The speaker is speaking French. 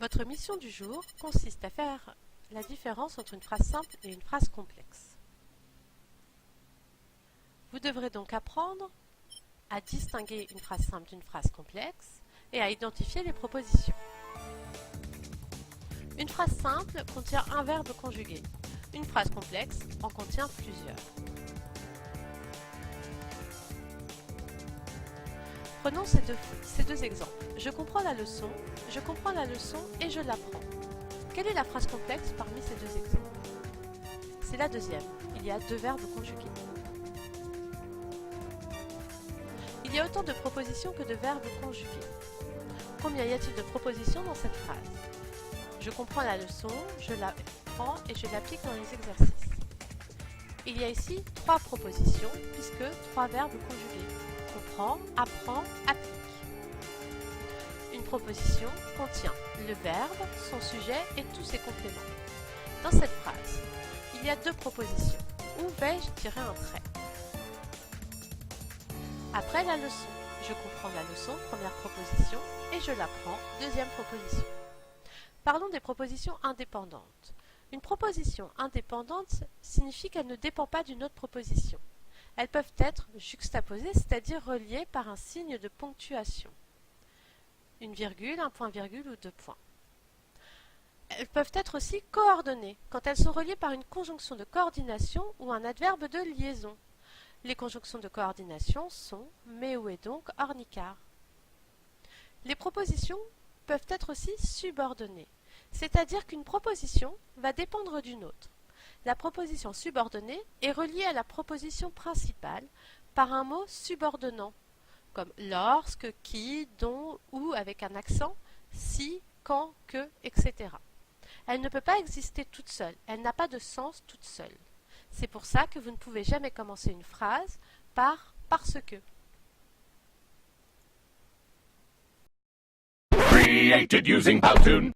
Votre mission du jour consiste à faire la différence entre une phrase simple et une phrase complexe. Vous devrez donc apprendre à distinguer une phrase simple d'une phrase complexe et à identifier les propositions. Une phrase simple contient un verbe conjugué. Une phrase complexe en contient plusieurs. Prenons ces deux exemples. Je comprends la leçon et je l'apprends. Quelle est la phrase complexe parmi ces deux exemples? C'est la deuxième. Il y a deux verbes conjugués. Il y a autant de propositions que de verbes conjugués. Combien y a-t-il de propositions dans cette phrase? Je comprends la leçon, je l'apprends et je l'applique dans les exercices. Il y a ici trois propositions puisque trois verbes conjugués. Comprend, apprend, applique. Une proposition contient le verbe, son sujet et tous ses compléments. Dans cette phrase, il y a deux propositions. Où vais-je tirer un trait? Après la leçon, je comprends la leçon, première proposition, et je l'apprends, deuxième proposition. Parlons des propositions indépendantes. Une proposition indépendante signifie qu'elle ne dépend pas d'une autre proposition. Elles peuvent être juxtaposées, c'est-à-dire reliées par un signe de ponctuation. Une virgule, un point-virgule ou deux points. Elles peuvent être aussi coordonnées, quand elles sont reliées par une conjonction de coordination ou un adverbe de liaison. Les conjonctions de coordination sont mais, où et donc, ornicar. Les propositions peuvent être aussi subordonnées, c'est-à-dire qu'une proposition va dépendre d'une autre. La proposition subordonnée est reliée à la proposition principale par un mot subordonnant, comme lorsque, qui, dont, ou avec un accent, si, quand, que, etc. Elle ne peut pas exister toute seule, elle n'a pas de sens toute seule. C'est pour ça que vous ne pouvez jamais commencer une phrase par « parce que ». Created using Powtoon.